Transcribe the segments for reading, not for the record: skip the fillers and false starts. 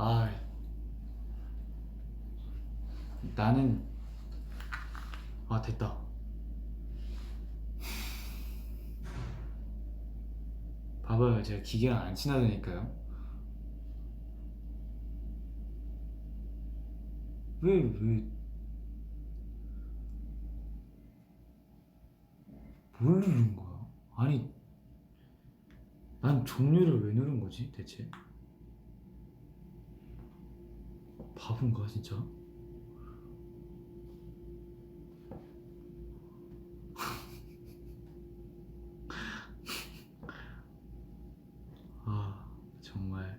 아, 나는 됐다. 봐봐요, 제가 기계랑 안 친하다니까요. 왜 뭘 누른 거야? 아니, 난 종료를 왜 누른 거지, 대체? 바본가, 진짜? 아, 정말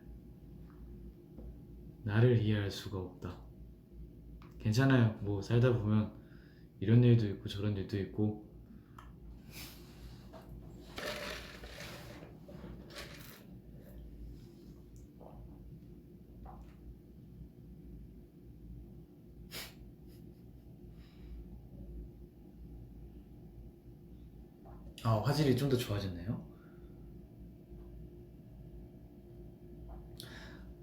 나를 이해할 수가 없다. 괜찮아요. 뭐 살다 보면 이런 일도 있고 저런 일도 있고. 화질이 좀 더 좋아졌네요.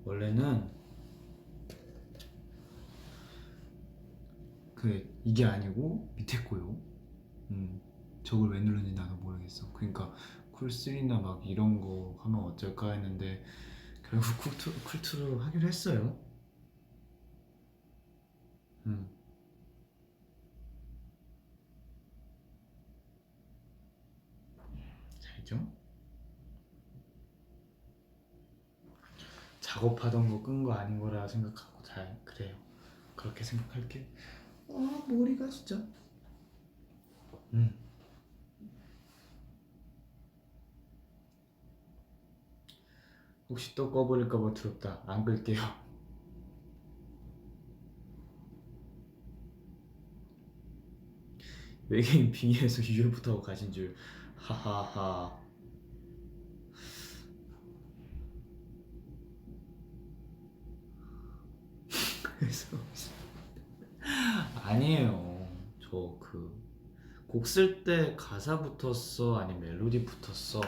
원래는 이게 아니고 밑에 거요. 저걸 왜 눌렀는지 나도 모르겠어. 그러니까 쿨3나 막 이런 거 하면 어쩔까 했는데 결국 쿨2로 하기로 했어요. 음, 잘죠? 작업하던 거 끈 거 아닌 거라 생각하고 잘 그래요. 그렇게 생각할게. 머리가 진짜. 음, 혹시 또 꺼버릴까봐 두렵다. 안 끌게요. 외계인 빙의해서 UFO 가진 줄. 하하하. 그래서 아니에요. 저 곡 쓸 때 가사 붙었어? 아니면 멜로디 붙었어?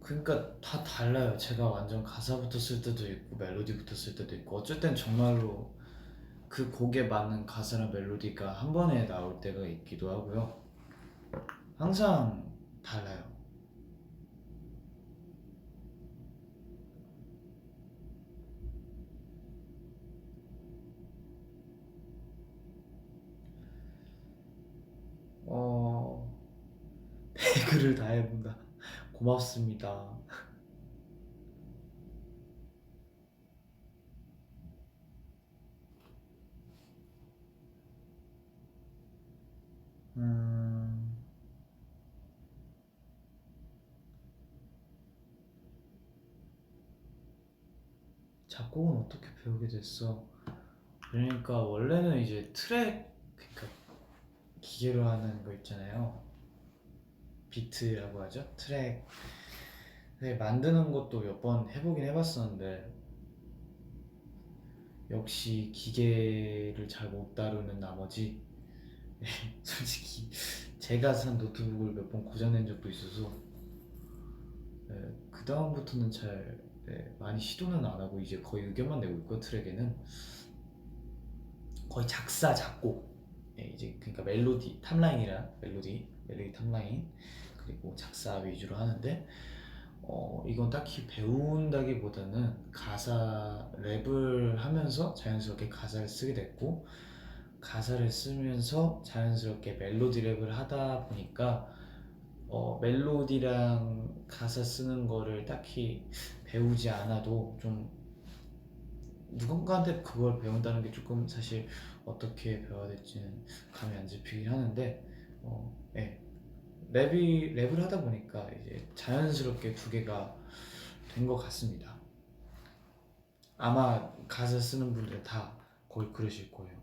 그러니까 다 달라요. 제가 완전 가사 붙었을 때도 있고 멜로디 붙었을 때도 있고 어쩔 땐 정말로 그 곡에 맞는 가사랑 멜로디가 한 번에 나올 때가 있기도 하고요. 항상 달라요. 어, 배그를 다 해본다. 고맙습니다. 음, 작곡은 어떻게 배우게 됐어? 그러니까 원래는 이제 그러니까 기계로 하는 거 있잖아요. 비트라고 하죠. 트랙 만드는 것도 몇 번 해보긴 해봤었는데 역시 기계를 잘 못 다루는 나머지 솔직히 제가 산 노트북을 몇 번 고장낸 적도 있어서 그 다음부터는 잘 많이 시도는 안 하고 이제 거의 의견만 내고 있고 트랙에는 거의 작사 작곡 이제 그러니까 멜로디 탑라인이라 멜로디 탑라인 그리고 작사 위주로 하는데 이건 딱히 배운다기보다는 가사 랩을 하면서 자연스럽게 가사를 쓰게 됐고 가사를 쓰면서 자연스럽게 멜로디 랩을 하다 보니까 멜로디랑 가사 쓰는 거를 딱히 배우지 않아도 좀 누군가한테 그걸 배운다는 게 조금 사실 어떻게 배워야 될지는 감이 안 잡히긴 하는데 네. 랩을 하다 보니까 이제 자연스럽게 두 개가 된 것 같습니다. 아마 가사 쓰는 분들은 다 거의 그러실 거예요.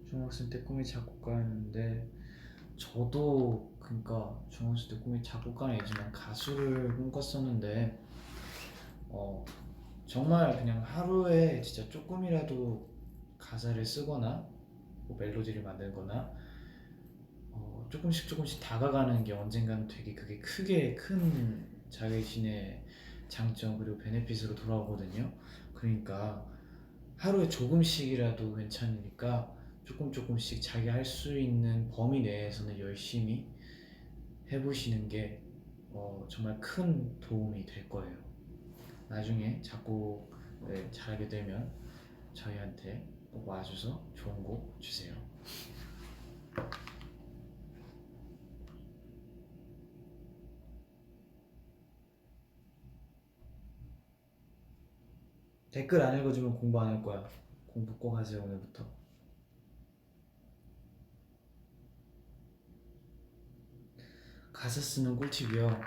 중학생 때 꿈이 작곡가였는데 저도 그러니까 중학생 때 꿈이 작곡가는 아니지만 가수를 꿈꿨었는데 정말 그냥 하루에 진짜 조금이라도 가사를 쓰거나 뭐 멜로디를 만들거나 조금씩 조금씩 다가가는 게 언젠가는 되게 그게 크게 큰 자신의 장점 그리고 베네핏으로 돌아오거든요. 그러니까 하루에 조금씩이라도 괜찮으니까 조금 조금씩 자기 할 수 있는 범위 내에서는 열심히 해보시는 게 정말 큰 도움이 될 거예요. 나중에 작곡을 잘하게 되면 저희한테 꼭 와줘서 좋은 곡 주세요. 댓글 안 읽어주면 공부 안 할 거야. 공부 꼭 하세요 오늘부터. 가사 쓰는 꿀팁이요.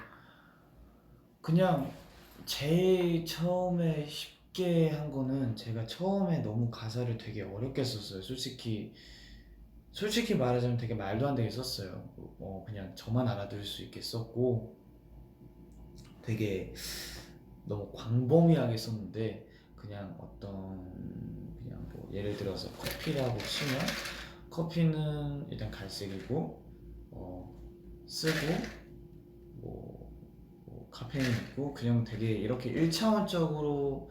그냥 제일 처음에 쉽게 한 거는 제가 처음에 너무 가사를 되게 어렵게 썼어요. 솔직히 말하자면 되게 말도 안 되게 썼어요. 그냥 저만 알아들을 수 있게 썼고 되게 너무 광범위하게 썼는데 그냥 그냥 뭐 예를 들어서 커피라고 치면 커피는 일단 갈색이고 쓰고 뭐 카페인 있고 그냥 되게 이렇게 1차원적으로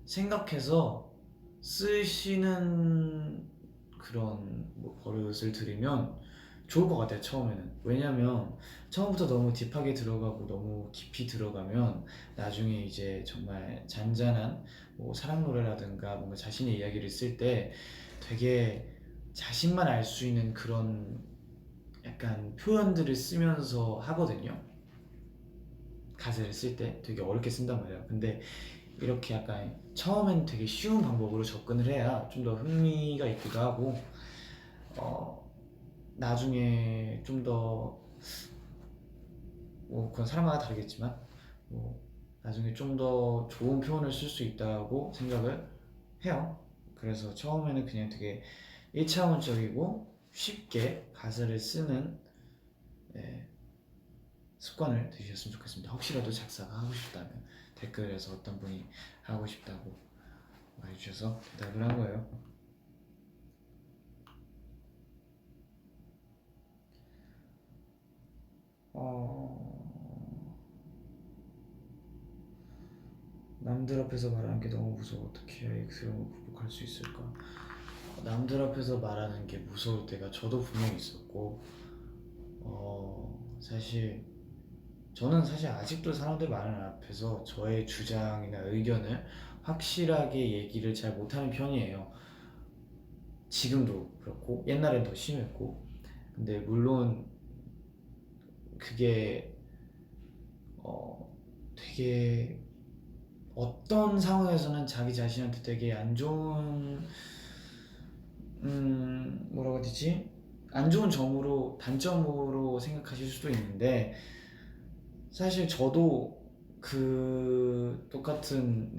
생각해서 쓰시는 그런 뭐 버릇을 들이면 좋을 것 같아요. 처음에는. 왜냐면 처음부터 너무 딥하게 들어가고 너무 깊이 들어가면 나중에 이제 정말 잔잔한 뭐 사랑 노래라든가 뭔가 자신의 이야기를 쓸 때 되게 자신만 알 수 있는 그런 약간 표현들을 쓰면서 하거든요. 가사를 쓸 때 되게 어렵게 쓴단 말이에요. 근데 이렇게 약간 처음엔 되게 쉬운 방법으로 접근을 해야 좀 더 흥미가 있기도 하고 나중에 좀 더 뭐 그건 사람마다 다르겠지만 뭐 나중에 좀 더 좋은 표현을 쓸 수 있다고 생각을 해요. 그래서 처음에는 그냥 되게 1차원적이고 쉽게 가사를 쓰는 습관을 들이셨으면 좋겠습니다. 혹시라도 작사가 하고 싶다면 댓글에서 어떤 분이 하고 싶다고 말해주셔서 대답을 한 거예요. 남들 앞에서 말하는 게 너무 무서워. 어떻게 해야 이 두려움을 극복할 수 있을까? 남들 앞에서 말하는 게 무서울 때가 저도 분명히 있었고 저는 사실 아직도 사람들 많은 앞에서 저의 주장이나 의견을 확실하게 얘기를 잘 못하는 편이에요. 지금도 그렇고 옛날엔 더 심했고 근데 물론 그게 되게 어떤 상황에서는 자기 자신한테 되게 안 좋은 뭐라고 해야 되지? 안 좋은 단점으로 생각하실 수도 있는데 사실 저도 그 똑같은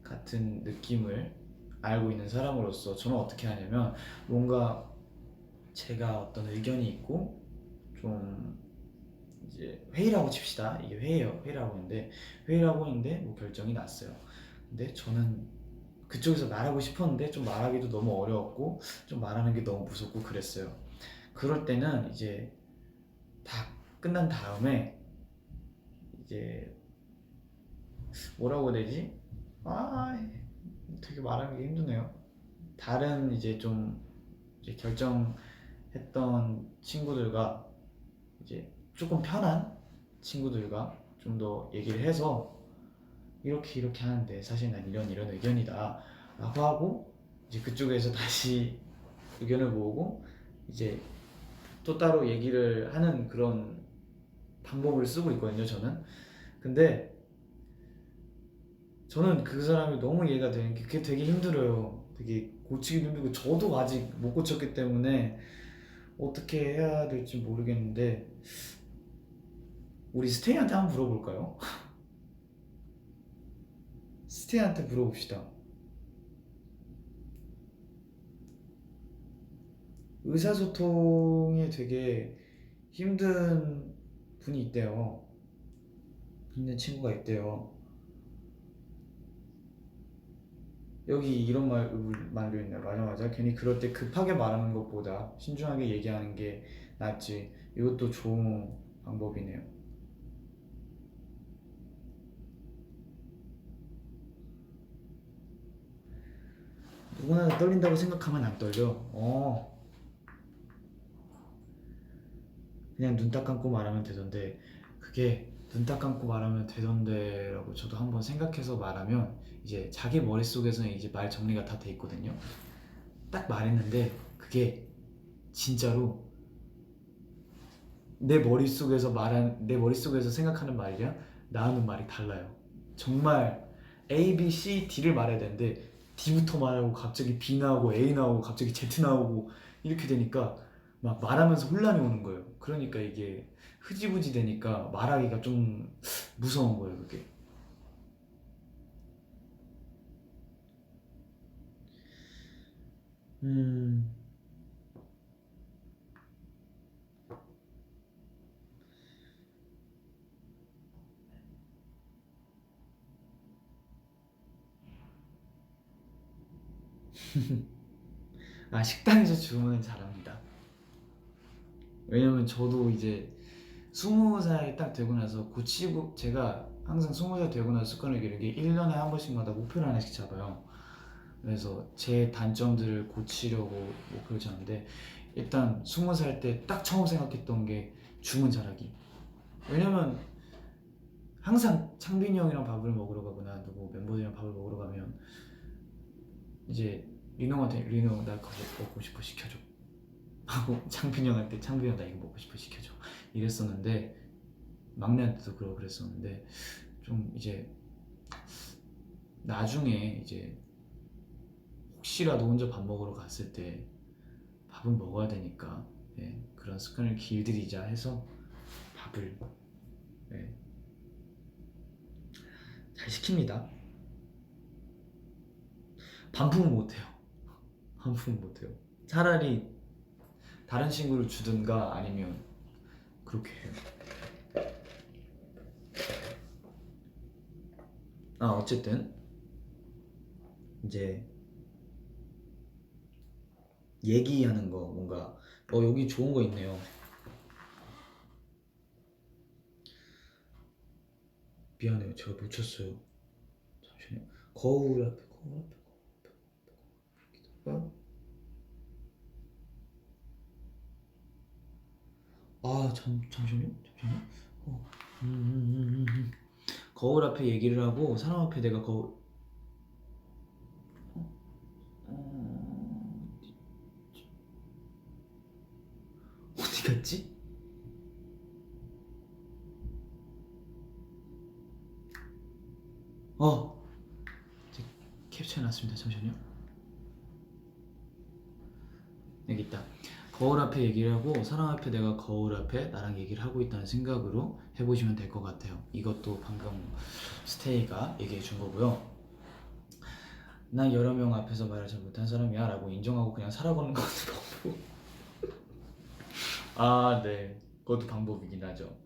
같은 느낌을 알고 있는 사람으로서 저는 어떻게 하냐면 뭔가 제가 어떤 의견이 있고 좀 이제 회의라고 칩시다. 이게 회의라고 했는데 뭐 결정이 났어요. 근데 저는 그쪽에서 말하고 싶었는데 좀 말하기도 너무 어려웠고 좀 말하는 게 너무 무섭고 그랬어요. 그럴 때는 이제 다 끝난 다음에 이제 뭐라고 해야 되지? 되게 말하기 힘드네요. 다른 이제 좀 이제 결정했던 친구들과 이제 조금 편한 친구들과 좀 더 얘기를 해서 이렇게 하는데 사실 난 이런 의견이다 라고 하고 이제 그쪽에서 다시 의견을 모으고 이제 또 따로 얘기를 하는 그런 방법을 쓰고 있거든요 저는. 근데 저는 그 사람이 너무 이해가 되는 게 그게 되게 힘들어요. 되게 고치기도 힘들고 저도 아직 못 고쳤기 때문에 어떻게 해야 될지 모르겠는데 우리 스테이한테 한번 물어볼까요? 스테이한테 물어봅시다. 의사소통에 되게 힘든 분이 있대요. 힘든 친구가 있대요. 여기 이런 말도 있네요. 맞아. 괜히 그럴 때 급하게 말하는 것보다 신중하게 얘기하는 게 낫지. 이것도 좋은 방법이네요. 누구나 떨린다고 생각하면 안 떨려. 그냥 눈 딱 감고 말하면 되던데, 그게 눈 딱 감고 말하면 되던데라고 저도 한번 생각해서 말하면 이제 자기 머릿속에서는 이제 말 정리가 다 돼 있거든요. 딱 말했는데 그게 진짜로 내 머릿속에서 생각하는 말이랑 나오는 말이 달라요. 정말 A, B, C, D를 말해야 되는데 D부터 말하고 갑자기 B 나오고 A 나오고 갑자기 Z 나오고 이렇게 되니까 막 말하면서 혼란이 오는 거예요. 그러니까 이게 흐지부지 되니까 말하기가 좀 무서운 거예요, 그게. 음, 식당에서 주문은 잘합니다. 왜냐면 저도 이제 20살 딱 되고 나서 고치고, 제가 항상 20살 되고 나서 습관을 기르기 1년에 한 번씩마다 목표를 하나씩 잡아요. 그래서 제 단점들을 고치려고 목표를 잡는데, 일단 20살 때 딱 처음 생각했던 게 주문 잘하기. 왜냐면 항상 창빈이 형이랑 밥을 먹으러 가거나 누구 멤버들이랑 밥을 먹으러 가면 이제 리노한테 리노 나 그거 먹고 싶어 시켜줘 하고, 창빈이 형한테 창빈이 형 나 이거 먹고 싶어 시켜줘 이랬었는데, 막내한테도 그러고 그랬었는데, 좀 이제 나중에 이제 혹시라도 혼자 밥 먹으러 갔을 때 밥은 먹어야 되니까, 그런 습관을 길들이자 해서 밥을, 예, 잘 시킵니다. 반품은 못해요. 반품은 못해요. 차라리 다른 친구를 주든가 아니면 그렇게 해요. 어쨌든 이제 얘기하는 거, 뭔가 여기 좋은 거 있네요. 미안해요, 제가 놓쳤어요. 잠시만요. 거울 앞에 잠시만요. 어, 음, 음, 음, 음, 음. 거울 앞에 얘기를 하고 사람 앞에 내가 어, 어디 갔지? 어, 캡처해놨습니다. 잠시만요. 여기 있다. 거울 앞에 얘기를 하고 사람 앞에 내가 거울 앞에 나랑 얘기를 하고 있다는 생각으로 해보시면 될 것 같아요. 이것도 방금 스테이가 얘기해 준 거고요. 난 여러 명 앞에서 말을 잘 못한 사람이야 라고 인정하고 그냥 살아보는 것도 방법. 네. 그것도 방법이긴 하죠.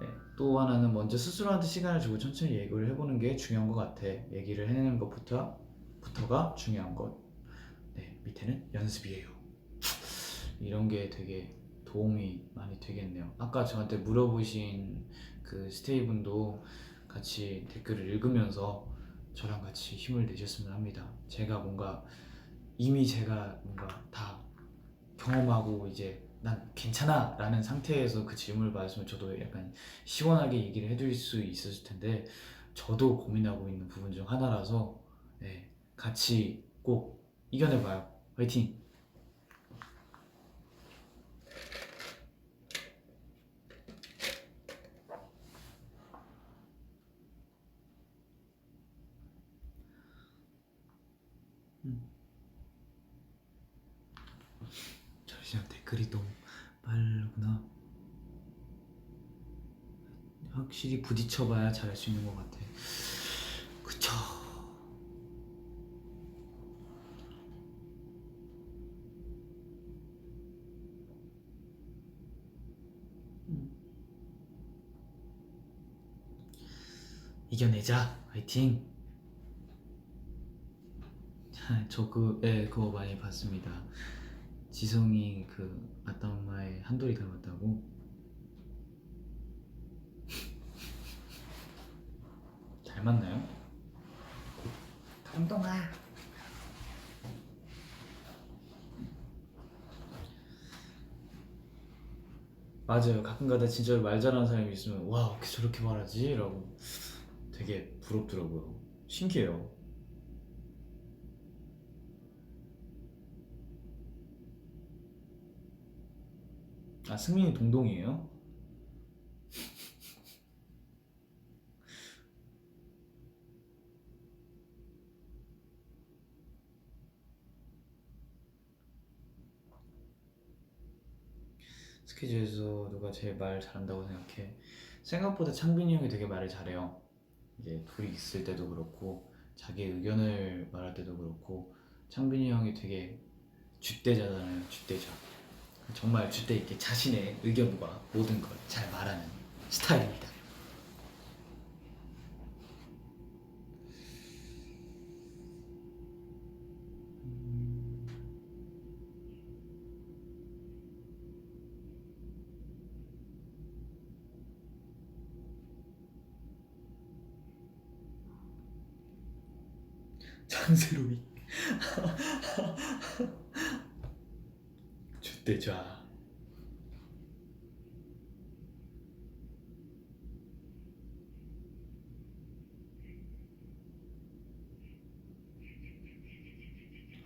네. 또 하나는 먼저 스스로한테 시간을 주고 천천히 얘기를 해보는 게 중요한 것 같아. 얘기를 해내는 것부터가 중요한 것. 네, 밑에는 연습이에요. 이런 게 되게 도움이 많이 되겠네요. 아까 저한테 물어보신 그 스테이 분도 같이 댓글을 읽으면서 저랑 같이 힘을 내셨으면 합니다. 제가 뭔가 다 경험하고 이제 난 괜찮아 라는 상태에서 그 질문을 받았으면 저도 약간 시원하게 얘기를 해드릴 수 있었을 텐데, 저도 고민하고 있는 부분 중 하나라서, 같이 꼭 이겨내봐요. 화이팅! 음. 잠시만, 댓글이 너무 빠르구나. 확실히 부딪혀봐야 잘할 수 있는 것 같아. 그쵸. 이겨내자. 화이팅. 저 그거 많이 봤습니다. 지성이 그 아따 엄마의 한돌이 닮았다고. 닮았나요? 동동아. 맞아요. 가끔가다 진짜 말 잘하는 사람이 있으면 와 어떻게 저렇게 말하지? 라고 되게 부럽더라고요. 신기해요. 아 승민이 동동이에요? 스케줄에서 누가 제일 말 잘한다고 생각해? 생각보다 창빈이 형이 되게 말을 잘해요. 이제 둘이 있을 때도 그렇고 자기 의견을 말할 때도 그렇고 창빈이 형이 되게 줏대자잖아요. 줏대자. 정말 줏대 있게 자신의 의견과 모든 걸 잘 말하는 스타일입니다. 장세로이 줏대자.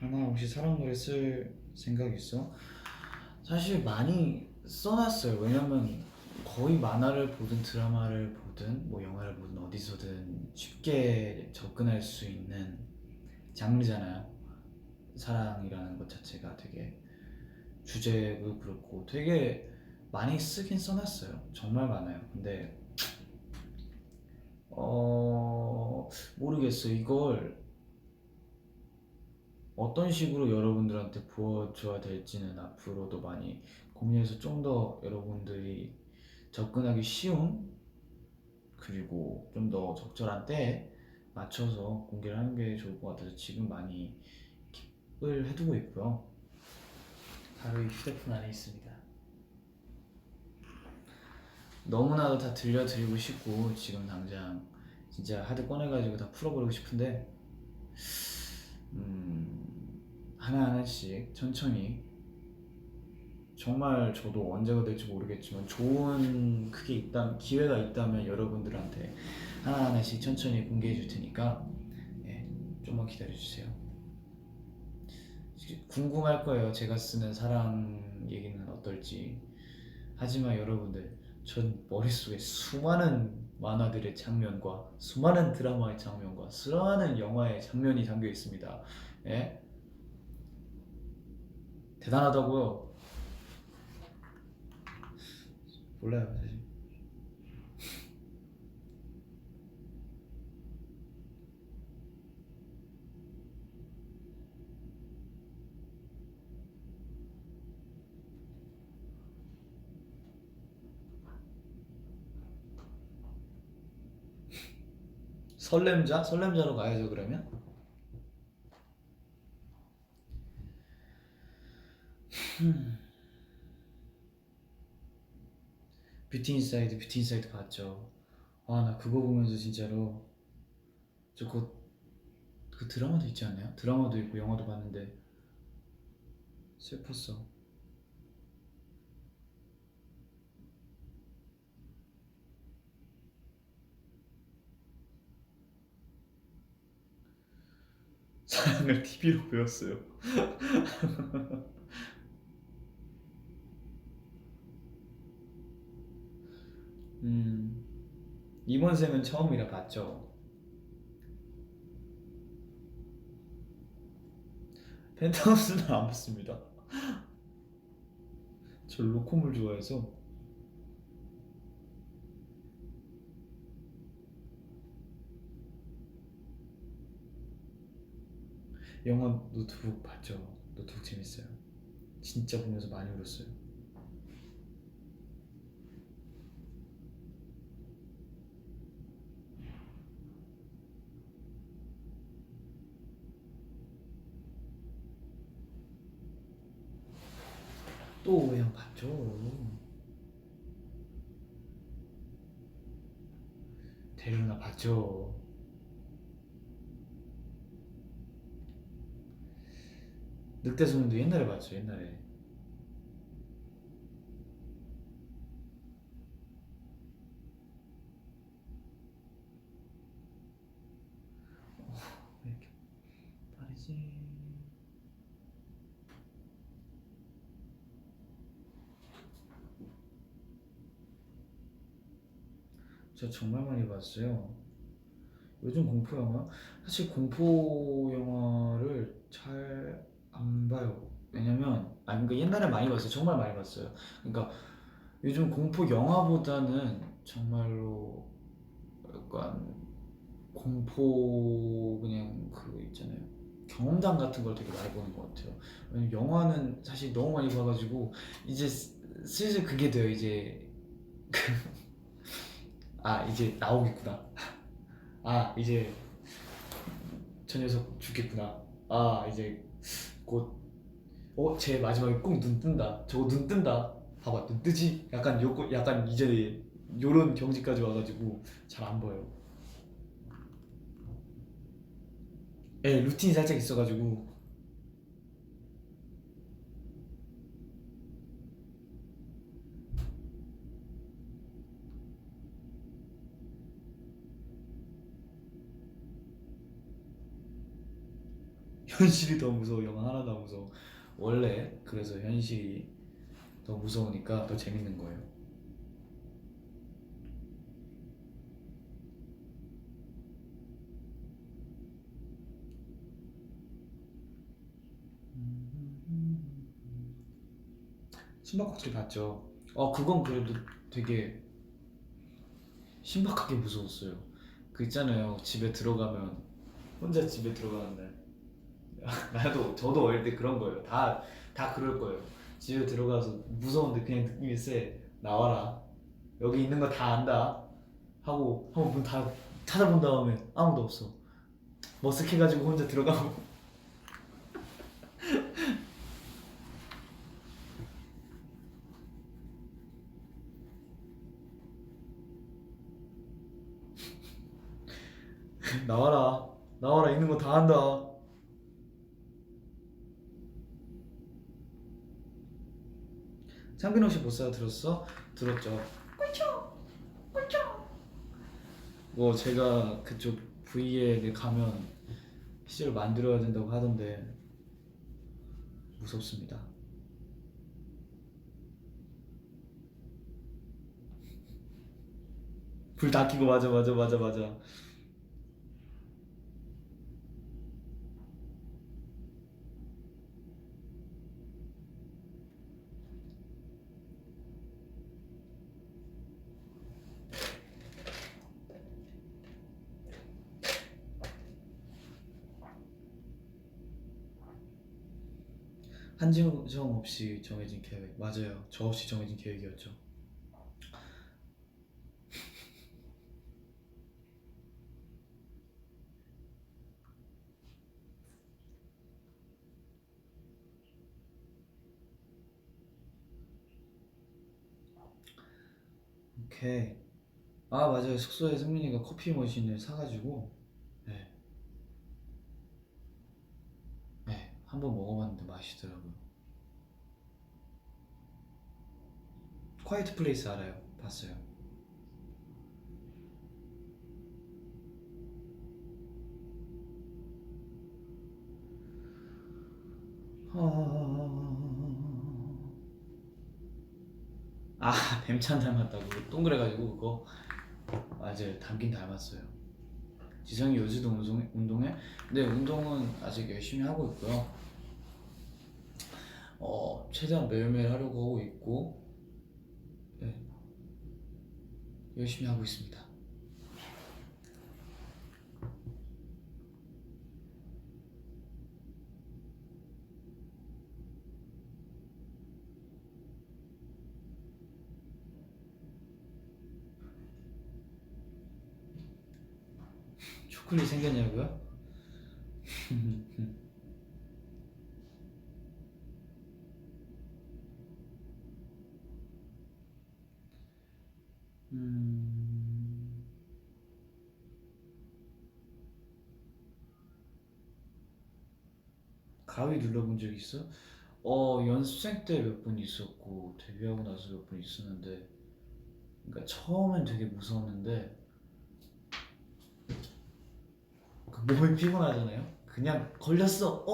하나 혹시 사랑 노래 쓸 생각 있어? 사실 많이 써놨어요. 왜냐면 거의 만화를 보든 드라마를 보든 뭐 영화를 보든 어디서든 쉽게 접근할 수 있는 장르잖아요. 사랑이라는 것 자체가 되게 주제도 그렇고 되게 많이 쓰긴 써놨어요. 정말 많아요. 근데 모르겠어. 이걸 어떤 식으로 여러분들한테 부어줘야 될지는 앞으로도 많이 고민해서 좀 더 여러분들이 접근하기 쉬운 그리고 좀 더 적절한 때에 맞춰서 공개를 하는 게 좋을 것 같아서 지금 많이 킵을 해두고 있고요. 바로 이 휴대폰 안에 있습니다. 너무나도 다 들려드리고 싶고 지금 당장 진짜 하드 꺼내가지고 다 풀어버리고 싶은데 하나하나씩 천천히 정말 저도 언제가 될지 모르겠지만 좋은 그게 기회가 있다면 여러분들한테 하나하나씩 천천히 공개해 줄 테니까 좀만 기다려 주세요. 궁금할 거예요. 제가 쓰는 사랑 얘기는 어떨지. 하지만 여러분들 전 머릿속에 수많은 만화들의 장면과 수많은 드라마의 장면과 수많은 영화의 장면이 담겨 있습니다. 예? 대단하다고요. 몰라요 사실. 설렘자? 설렘자로 가야죠 그러면. 뷰티 인사이드 봤죠. 아 나 그거 보면서 진짜로 그 드라마도 있지 않나요? 드라마도 있고 영화도 봤는데 슬펐어. 사랑을 TV로 배웠어요. 음, 이번 생은 처음이라 봤죠. 펜트하우스는 안 봤습니다. 저 로콤을 좋아해서. 영화 노트북 봤죠? 노트북 재밌어요. 진짜 보면서 많이 울었어요. 또 오해영 봤죠? 대륙나 봤죠? 늑대소년도 옛날에 봤죠, 옛날에. 왜 이렇게 빠르지? 저 정말 많이 봤어요. 요즘 공포 영화? 사실 공포 영화를 잘 안 봐요. 왜냐면, 그러니까 옛날에 많이 봤어요. 정말 많이 봤어요. 그러니까 요즘 공포 영화보다는 정말로 약간 공포 그냥 그 있잖아요. 경험담 같은 걸 되게 많이 보는 것 같아요. 왜냐면 영화는 사실 너무 많이 봐가지고 이제 슬슬 그게 돼요. 이제 이제 나오겠구나. 이제 저 녀석 죽겠구나. 이제 곧 쟤 마지막에 꼭 눈 뜬다. 저거 눈 뜬다. 봐봐 눈 뜨지? 약간 이제 요런 경지까지 와가지고 잘 안 보여요. 예, 루틴이 살짝 있어가지고 현실이 더 무서워. 영화 하나도 안 무서워. 원래 그래서 현실이 더 무서우니까 더 재밌는 거예요. 신박곡질 봤죠. 그건 그래도 되게 신박하게 무서웠어요. 그 있잖아요. 집에 들어가면 혼자 집에 들어가는데 저도 어릴 때 그런 거예요. 다 그럴 거예요. 집에 들어가서 무서운데 그냥 느낌이 세. 나와라. 여기 있는 거 다 안다. 하고 한번 문 다 찾아본 다음에 아무도 없어. 머쓱해가지고 혼자 들어가고 나와라. 나와라. 있는 거 다 안다. 창빈 혹시 보스가 들었어? 들었죠. 뭐 제가 그쪽 V에 가면 실제로 만들어야 된다고 하던데 무섭습니다. 불 다 켜고 맞아 맞아 맞아 맞아. 한지영 없이 정해진 계획 맞아요. 저 없이 정해진 계획이었죠. 오케이. 맞아요. 숙소에 승민이가 커피 머신을 사가지고 네, 네, 한번 먹어봤는데 맛있더라고요. 콰이트 플레이스 알아요? 봤어요. 뱀찬 닮았다고 동그래가지고 그거 맞아요. 닮긴 닮았어요. 지성이 요즘도 운동해? 네, 운동은 아직 열심히 하고 있고요. 최대한 매일매일 하려고 하고 있고 네, 열심히 하고 있습니다. 초콜릿 생겼냐고요? 음, 가위 눌러본 적 있어? 연습생 때 몇 번 있었고 데뷔하고 나서 몇 번 있었는데, 그러니까 처음엔 되게 무서웠는데 그 몸이 피곤하잖아요. 그냥 걸렸어.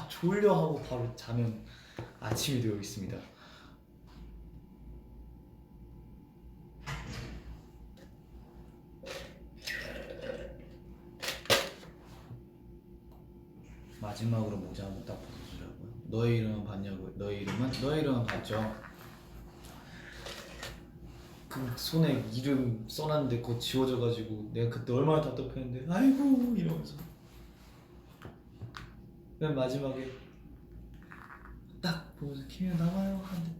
졸려 하고 바로 자면 아침이 되어 있습니다. 마지막으로 모자 한번 딱 벗어주라고요. 너의 이름은 봤냐고요? 너의 이름은 봤죠. 그 손에 이름 써놨는데 그거 지워져가지고 내가 그때 얼마나 답답했는데, 아이고 이러면서 맨 마지막에 딱 보면서 김이 나와요 하는데,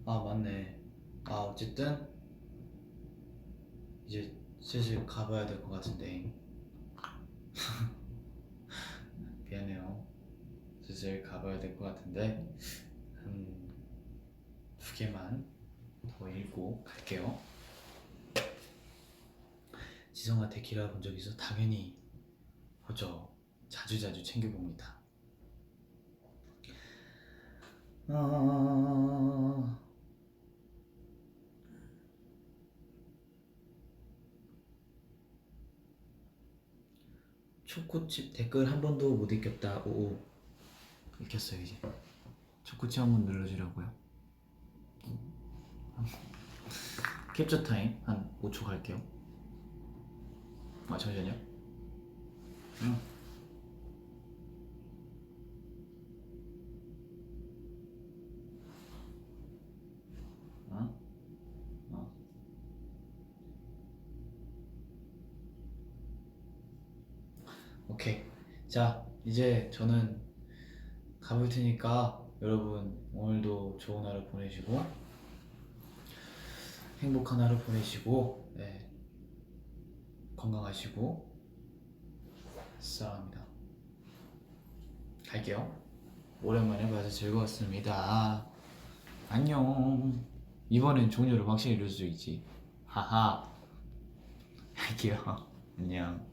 아, 맞네. 어쨌든 이제 슬슬 가봐야 될 것 같은데, 미안해요. 슬슬 가봐야 될 것 같은데 한 두 개만 더 읽고 갈게요. 지성아 데키라 본 적 있어? 당연히 보죠. 자주자주 챙겨봅니다. 초코칩 댓글 한 번도 못 읽겠다. 오, 읽혔어요 이제. 초코칩 한 번 눌러주려고요. 캡처 타임 한 5초 갈게요. 잠시만요. 응. 어? 어. 오케이. 자, 이제 저는 가볼 테니까 여러분 오늘도 좋은 하루 보내시고 행복한 하루 보내시고, 네, 건강하시고 사랑합니다. 갈게요. 오랜만에 봐서 즐거웠습니다. 안녕. 이번엔 종료를 확실히 이룰 수 있지. 하하. 할게요. 안녕.